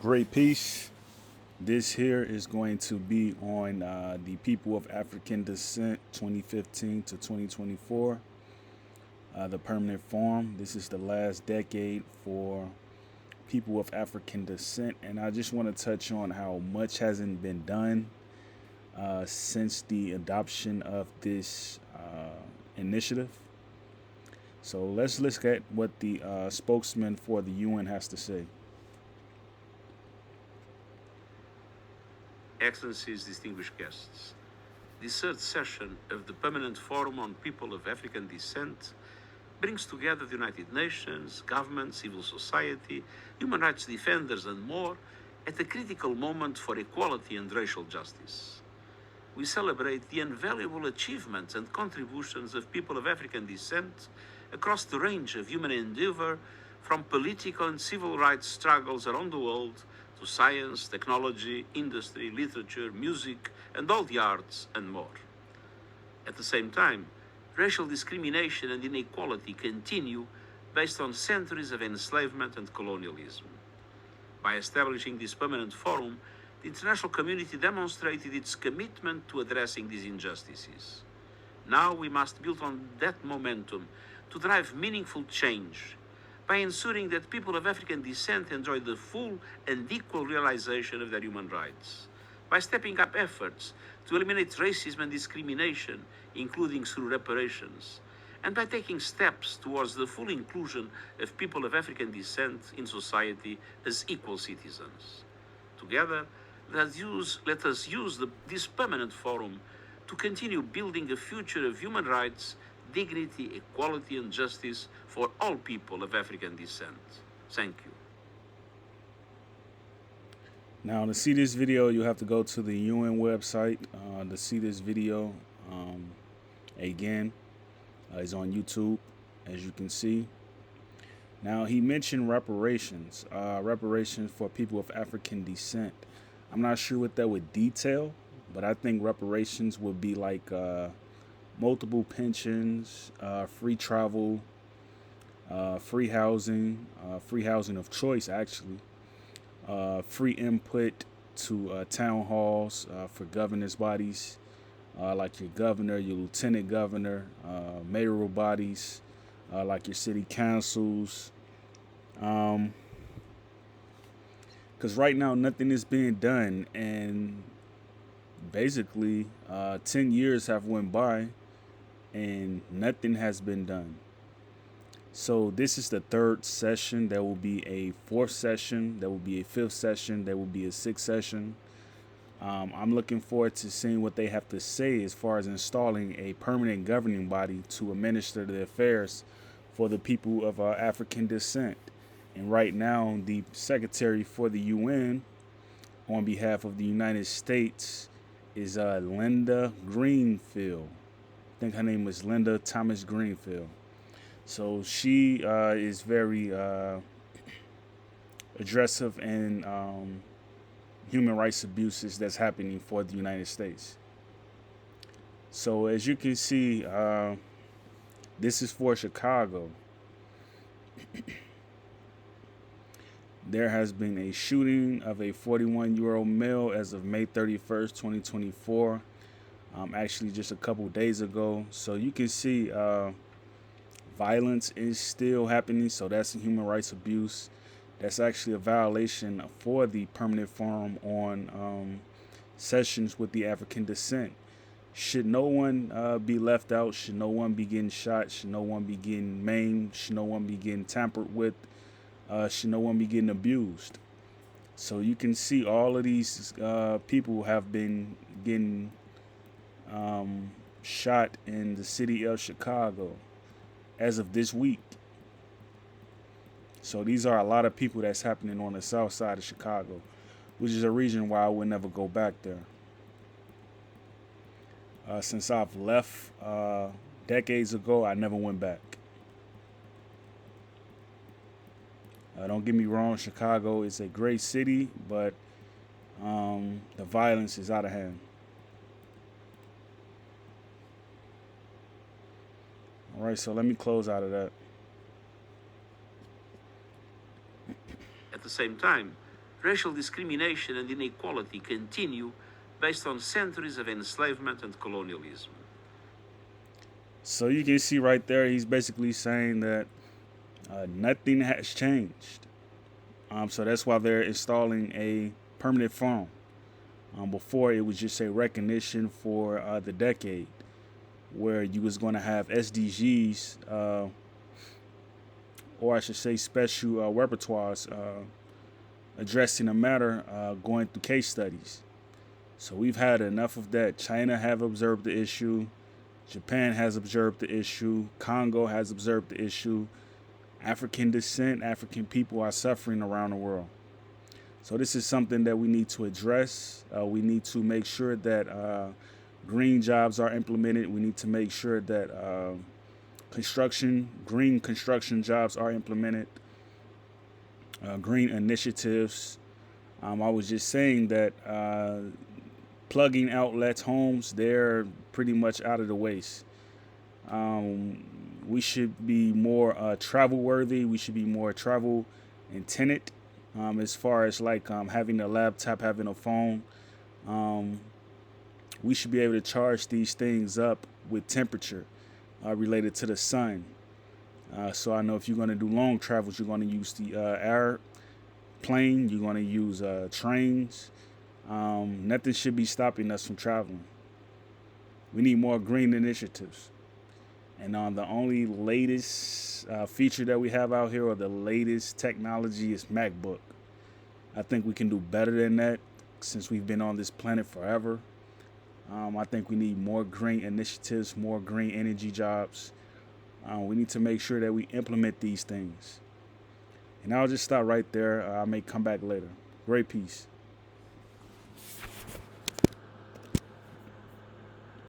Great piece. This here is going to be on the People of African Descent 2015 to 2024, the Permanent Forum. This is the last decade for people of African descent, and I just want to touch on how much hasn't been done since the adoption of this initiative. So let's look at what the spokesman for the UN has to say. Excellencies, distinguished guests, the third session of the Permanent Forum on People of African Descent brings together the United Nations, governments, civil society, human rights defenders, and more at a critical moment for equality and racial justice. We celebrate the invaluable achievements and contributions of people of African descent across the range of human endeavor, from political and civil rights struggles around the world to science, technology, industry, literature, music, and all the arts, and more. At the same time, racial discrimination and inequality continue based on centuries of enslavement and colonialism. By establishing this permanent forum, the international community demonstrated its commitment to addressing these injustices. Now we must build on that momentum to drive meaningful change by ensuring that people of African descent enjoy the full and equal realization of their human rights, by stepping up efforts to eliminate racism and discrimination, including through reparations, and by taking steps towards the full inclusion of people of African descent in society as equal citizens. Together, let us use this permanent forum to continue building a future of human rights, dignity, equality, and justice for all people of African descent. Thank you. Now, to see this video, you have to go to the UN website to see this video. Again, it's on YouTube, as you can see. Now, he mentioned reparations, reparations for people of African descent. I'm not sure what that would detail, but I think reparations would be like multiple pensions, free travel, free housing of choice, actually, free input to town halls for governance bodies, like your governor, your lieutenant governor, mayoral bodies, like your city councils. Because right now, nothing is being done, and basically, 10 years have went by, and nothing has been done. So this is the third session. There will be a fourth session. There will be a fifth session. There will be a sixth session. I'm looking forward to seeing what they have to say as far as installing a permanent governing body to administer the affairs for the people of African descent. And right now, the secretary for the UN on behalf of the United States is Linda Greenfield. I think her name was Linda Thomas Greenfield. So she is very aggressive in human rights abuses that's happening for the United States. So as you can see, this is for Chicago. There has been a shooting of a 41-year-old male as of May 31st, 2024. Actually, just a couple days ago. So you can see violence is still happening. So that's a human rights abuse. That's actually a violation for the permanent forum on sessions with the African descent. Should no one be left out? Should no one be getting shot? Should no one be getting maimed? Should no one be getting tampered with? Should no one be getting abused? So you can see all of these people have been getting shot in the city of Chicago as of this week. So these are a lot of people that's happening on the south side of Chicago, which is a reason why I would never go back there. Since I've left decades ago, I never went back. Don't get me wrong, Chicago is a great city, but the violence is out of hand. All right, so let me close out of that. At the same time, racial discrimination and inequality continue based on centuries of enslavement and colonialism. So you can see right there, he's basically saying that nothing has changed. So that's why they're installing a permanent farm. Before it was just a recognition for the decade, where you was going to have SDGs, or I should say special repertoires addressing the matter, going through case studies. So we've had enough of that. China have observed the issue. Japan has observed the issue. Congo has observed the issue. African descent, African people are suffering around the world. So this is something that we need to address. We need to make sure that green jobs are implemented. We need to make sure that green construction jobs are implemented. Green initiatives. I was just saying that plugging outlets, homes, they're pretty much out of the waste. We should be more travel worthy. We should be more travel intended. As far as like having a laptop, having a phone, we should be able to charge these things up with temperature related to the sun. So I know if you're going to do long travels, you're going to use the airplane, you're going to use trains. Nothing should be stopping us from traveling. We need more green initiatives. And the only latest feature that we have out here, or the latest technology, is MacBook. I think we can do better than that since we've been on this planet forever. I think we need more green initiatives, more green energy jobs. We need to make sure that we implement these things. And I'll just stop right there. I may come back later. Great peace.